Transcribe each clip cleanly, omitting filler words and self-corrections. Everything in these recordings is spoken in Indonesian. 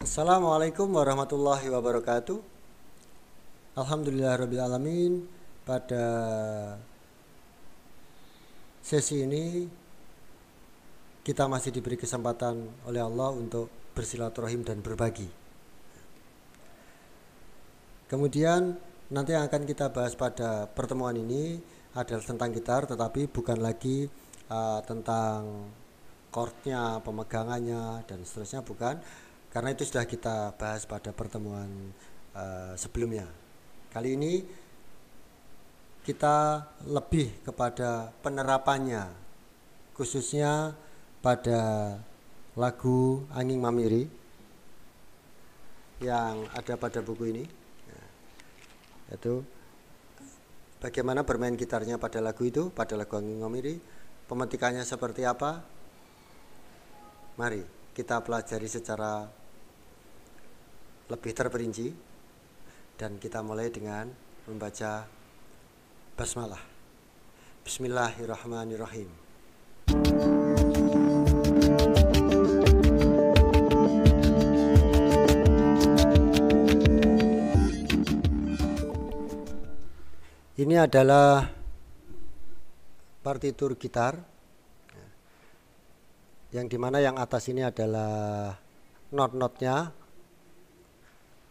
Assalamualaikum warahmatullahi wabarakatuh. Alhamdulillahirrabbilalamin. Pada sesi ini kita masih diberi kesempatan oleh Allah untuk bersilaturahim dan berbagi. Kemudian nanti yang akan kita bahas pada pertemuan ini adalah tentang gitar, tetapi bukan lagi tentang chordnya, pemegangannya dan seterusnya, bukan, karena itu sudah kita bahas pada pertemuan sebelumnya. Kali ini kita lebih kepada penerapannya, khususnya pada lagu Angin Mamiri yang ada pada buku ini, yaitu bagaimana bermain gitarnya pada lagu itu, pada lagu Angin Mamiri. Pemetikannya seperti apa? Mari kita pelajari secara lebih terperinci, dan kita mulai dengan membaca basmalah. Bismillahirrahmanirrahim. Ini adalah partitur gitar, yang dimana yang atas ini adalah not-notnya,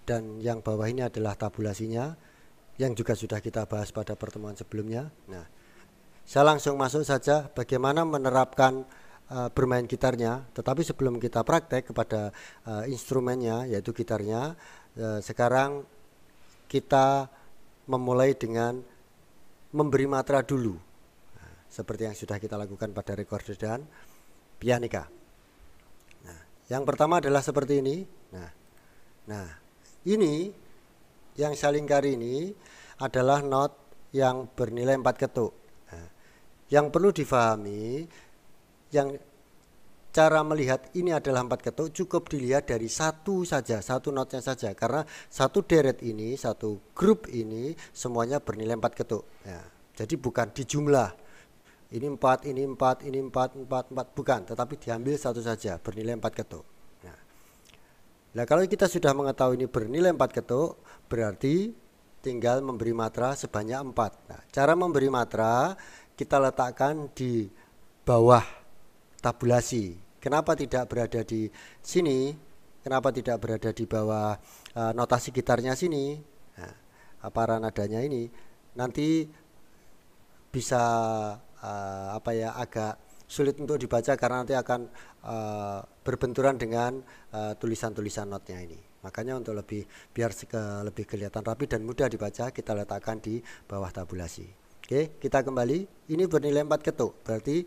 dan yang bawah ini adalah tabulasinya, yang juga sudah kita bahas pada pertemuan sebelumnya. Nah, saya langsung masuk saja bagaimana menerapkan bermain gitarnya. Tetapi sebelum kita praktek kepada instrumennya, yaitu gitarnya, sekarang kita memulai dengan memberi matra dulu, seperti yang sudah kita lakukan pada recorder dan pianika. Nah, yang pertama adalah seperti ini. Nah, ini yang saya lingkari ini adalah not yang bernilai 4 ketuk. Nah, yang perlu difahami, yang cara melihat ini adalah 4 ketuk cukup dilihat dari satu saja, satu notnya saja, karena satu deret ini, satu grup ini semuanya bernilai 4 ketuk. Ya, jadi bukan dijumlah. Ini 4, ini 4, ini 4, 4, 4, bukan, tetapi diambil satu saja bernilai 4 ketuk. Nah, kalau kita sudah mengetahui ini bernilai 4 ketuk, berarti tinggal memberi matra sebanyak 4. Nah, cara memberi matra kita letakkan di bawah tabulasi. Kenapa tidak berada di sini? Kenapa tidak berada di bawah notasi gitarnya sini? Nah, para nadanya ini nanti bisa agak sulit untuk dibaca karena nanti akan berbenturan dengan tulisan-tulisan notnya ini. Makanya untuk biar lebih kelihatan rapi dan mudah dibaca, kita letakkan di bawah tabulasi. Oke, kita kembali. Ini bernilai 4 ketuk. Berarti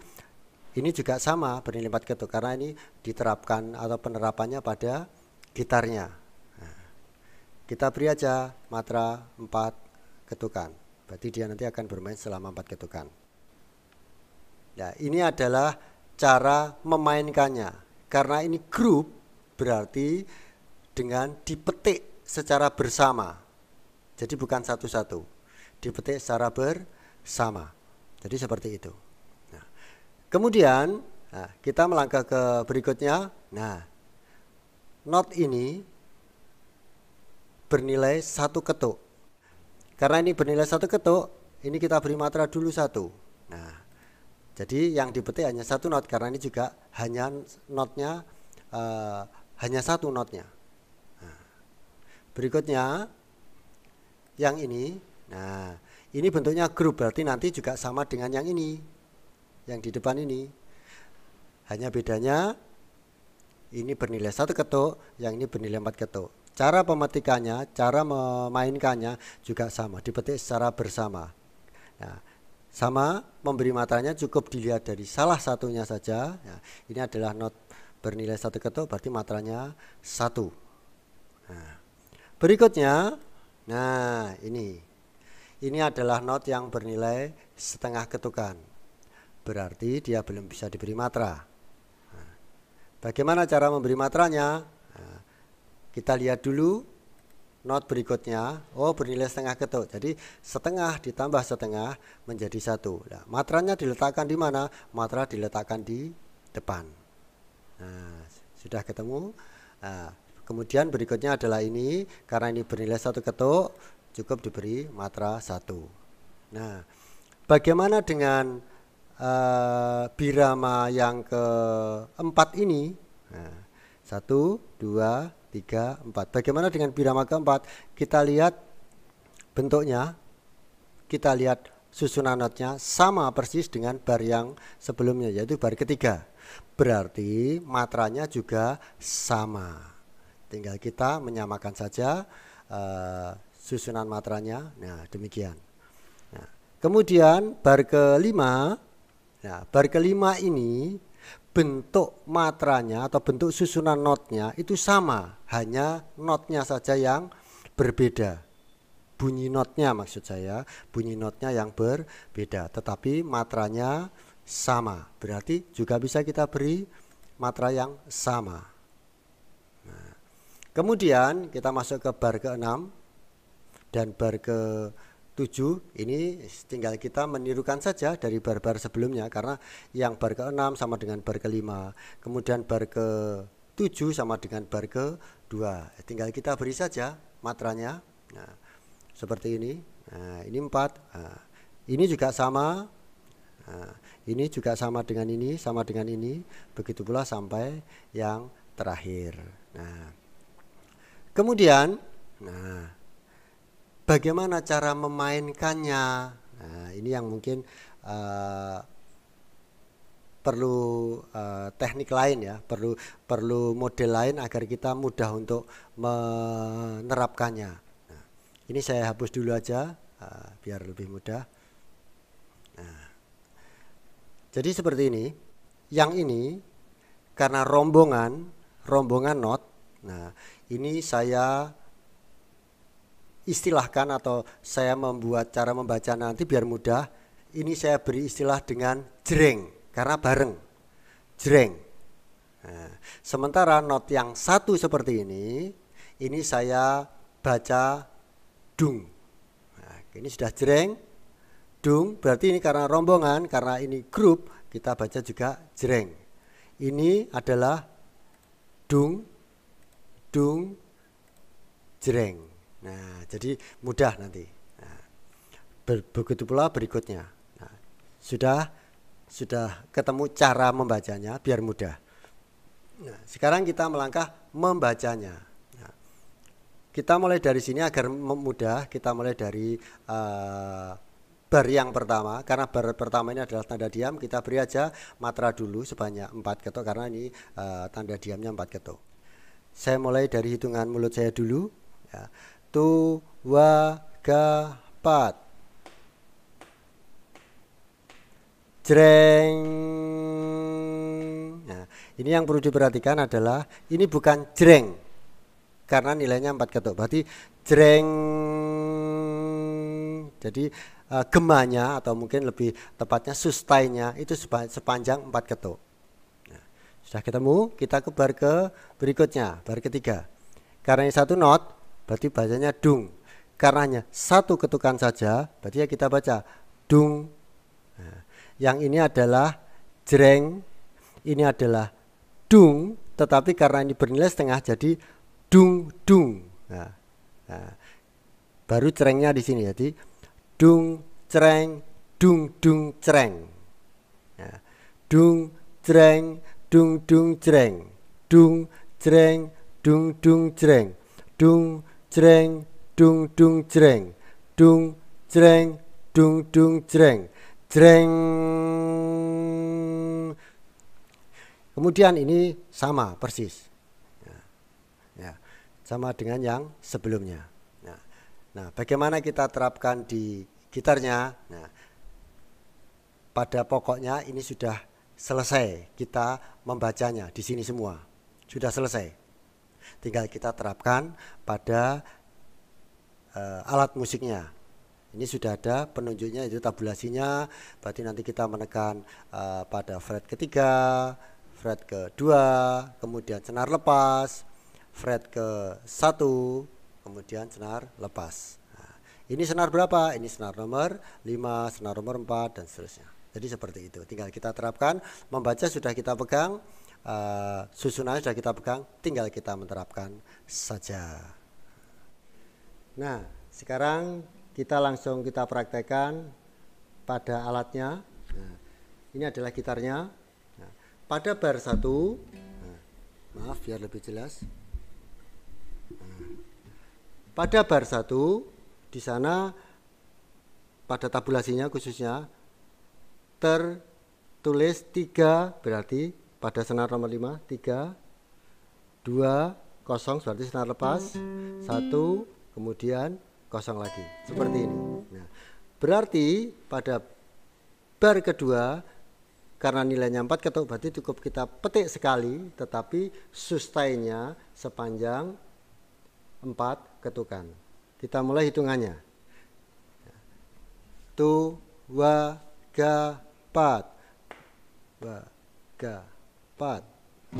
ini juga sama bernilai 4 ketuk karena ini diterapkan atau penerapannya pada gitarnya. Nah, kita beri aja matra 4 ketukan. Berarti dia nanti akan bermain selama 4 ketukan. Nah, ini adalah cara memainkannya. Karena ini grup, berarti dengan dipetik secara bersama. Jadi bukan satu-satu, dipetik secara bersama. Jadi seperti itu. Nah, kemudian kita melangkah ke berikutnya. Nah, not ini bernilai 1 ketuk. Karena ini bernilai 1 ketuk, ini kita beri matra dulu 1. Nah, jadi yang dipetik hanya 1 not, karena ini juga hanya notnya hanya 1 notnya. Nah, berikutnya yang ini. Nah, ini bentuknya grup, berarti nanti juga sama dengan yang ini, yang di depan ini. Hanya bedanya ini bernilai 1 ketuk, yang ini bernilai 4 ketuk. Cara pemetikannya, cara memainkannya juga sama, dipetik secara bersama. Nah, sama memberi matranya cukup dilihat dari salah satunya saja. Nah, ini adalah not bernilai 1 ketuk, berarti matranya 1. Nah, berikutnya, nah ini adalah not yang bernilai setengah ketukan, berarti dia belum bisa diberi matra. Nah, bagaimana cara memberi matranya? Nah, kita lihat dulu not berikutnya. Oh, bernilai setengah ketuk. Jadi setengah ditambah setengah menjadi 1. Nah, matranya diletakkan di mana? Matra diletakkan di depan. Nah, sudah ketemu. Nah, Kemudian berikutnya adalah ini, karena ini bernilai 1 ketuk, cukup diberi matra 1. Nah, bagaimana dengan birama yang keempat ini? Nah, 1, 2, 3, 4. Bagaimana dengan birama keempat? Kita lihat bentuknya, kita lihat susunan notnya sama persis dengan bar yang sebelumnya, yaitu bar ketiga. Berarti matranya juga sama. Tinggal kita menyamakan saja susunan matranya. Nah, demikian. Nah, kemudian bar kelima. Nah, bar kelima ini bentuk matranya atau bentuk susunan notnya itu sama, hanya notnya saja yang berbeda. Bunyi notnya maksud saya, bunyi notnya yang berbeda, tetapi matranya sama. Berarti juga bisa kita beri matra yang sama. Nah, kemudian kita masuk ke bar ke-6 dan bar ke-7. Ini tinggal kita menirukan saja dari bar-bar sebelumnya, karena yang bar ke-6 sama dengan bar ke-5, kemudian bar ke-7 sama dengan bar ke-2. Tinggal kita beri saja matranya. Nah, seperti ini. Nah, ini 4. Nah, ini juga sama. Nah, ini juga sama dengan ini, sama dengan ini. Begitu pula sampai yang terakhir. Nah, kemudian, nah, bagaimana cara memainkannya? Nah, ini yang mungkin perlu teknik lain ya, perlu model lain agar kita mudah untuk menerapkannya. Ini saya hapus dulu aja biar lebih mudah. Nah, jadi seperti ini. Yang ini karena rombongan not. Nah, ini saya istilahkan atau saya membuat cara membaca nanti biar mudah. Ini saya beri istilah dengan jreng karena bareng. Jreng. Nah, sementara not yang satu seperti ini saya baca dung. Nah, ini sudah jreng, dung, berarti ini karena rombongan, karena ini grup, kita baca juga jreng. Ini adalah dung, dung, jreng. Nah, jadi mudah nanti. Nah, begitu pula berikutnya. Nah, sudah ketemu cara membacanya biar mudah. Nah, sekarang kita melangkah membacanya. Kita mulai dari sini agar mudah. Kita mulai dari bar yang pertama. Karena bar pertama ini adalah tanda diam, kita beri aja matra dulu sebanyak 4 ketuk karena ini tanda diamnya 4 ketuk. Saya mulai dari hitungan mulut saya dulu ya. 2, 3, 4. Jreng. Nah, ini yang perlu diperhatikan adalah ini bukan jreng karena nilainya 4 ketuk, berarti jreng. Jadi gemanya atau mungkin lebih tepatnya sustainya itu sepanjang 4 ketuk. Nah, sudah ketemu, kita ke bar ke berikutnya, bar ketiga. Karena ini satu not, berarti bacanya dung. Karena hanya satu ketukan saja, berarti ya kita baca dung. Nah, yang ini adalah jreng, ini adalah dung, tetapi karena ini bernilai setengah jadi dung dung. Nah, baru cerengnya di sini, jadi dung cereng dung dung cereng. Nah, dung cereng dung dung cereng, dung cereng dung dung cereng, dung cereng dung dung cereng, dung cereng dung dung cereng, jreng. Kemudian ini sama persis. Sama dengan yang sebelumnya. Nah, bagaimana kita terapkan di gitarnya? Nah, pada pokoknya ini sudah selesai kita membacanya di sini semua. Sudah selesai. Tinggal kita terapkan pada alat musiknya. Ini sudah ada penunjuknya, itu tabulasinya. Berarti nanti kita menekan pada fret ketiga, fret kedua, kemudian senar lepas, fret ke-1, kemudian senar lepas. Nah, ini senar berapa? Ini senar nomor 5, senar nomor 4 dan seterusnya. Jadi seperti itu. Tinggal kita terapkan, membaca sudah kita pegang, susunannya sudah kita pegang, tinggal kita menerapkan saja. Nah, sekarang kita langsung kita praktekkan pada alatnya. Nah, ini adalah gitarnya. Nah, pada bar 1, maaf biar lebih jelas. Nah, pada bar 1 di sana pada tabulasinya khususnya tertulis 3, berarti pada senar nomor 5 3, 2, 0 berarti senar lepas, 1 kemudian 0 lagi seperti ini. Nah, berarti pada bar kedua karena nilainya 4 ketuk berarti cukup kita petik sekali, tetapi sustainnya sepanjang 4 ketukan. Kita mulai hitungannya. 2, 3, 4. 2, 3, 4. 2,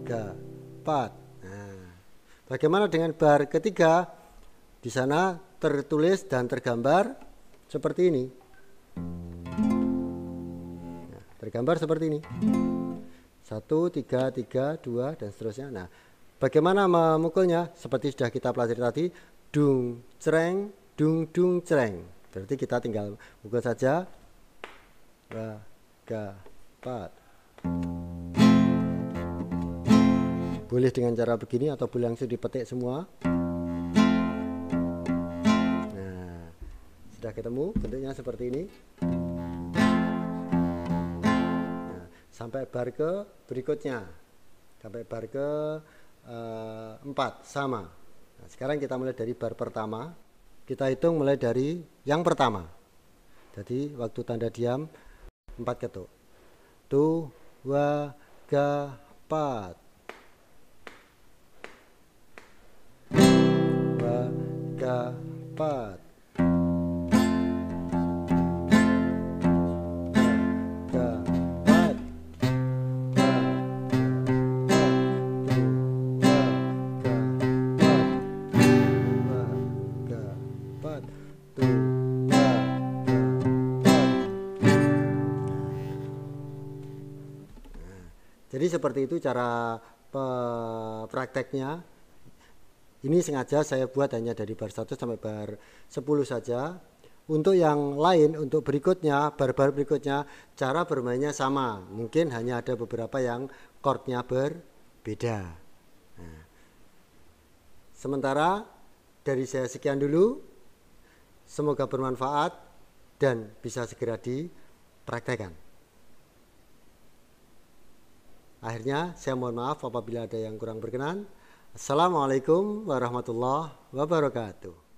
3, 4. Nah, bagaimana dengan bar ketiga? Di sana tertulis dan tergambar seperti ini. Nah, tergambar seperti ini. 1, 3, 3, 2 dan seterusnya. Nah, bagaimana memukulnya? Seperti sudah kita pelajari tadi, dung cereng, dung dung cereng. Berarti kita tinggal mukul saja. 2, 3, 4. Boleh dengan cara begini atau boleh langsung dipetik semua. Nah, sudah ketemu bentuknya seperti ini. Nah, sampai bar ke berikutnya. Sampai bar ke 4 sama. Nah, sekarang kita mulai dari bar pertama. Kita hitung mulai dari yang pertama. Jadi waktu tanda diam 4 ketuk. 2, 3, 4. 2, 3, 4. 4. Jadi seperti itu cara prakteknya. Ini sengaja saya buat hanya dari bar 1 sampai bar 10 saja. Untuk yang lain, untuk berikutnya, bar-bar berikutnya, cara bermainnya sama. Mungkin hanya ada beberapa yang chordnya berbeda. Nah, sementara dari saya sekian dulu. Semoga bermanfaat dan bisa segera dipraktekkan. Akhirnya saya mohon maaf apabila ada yang kurang berkenan. Assalamualaikum warahmatullahi wabarakatuh.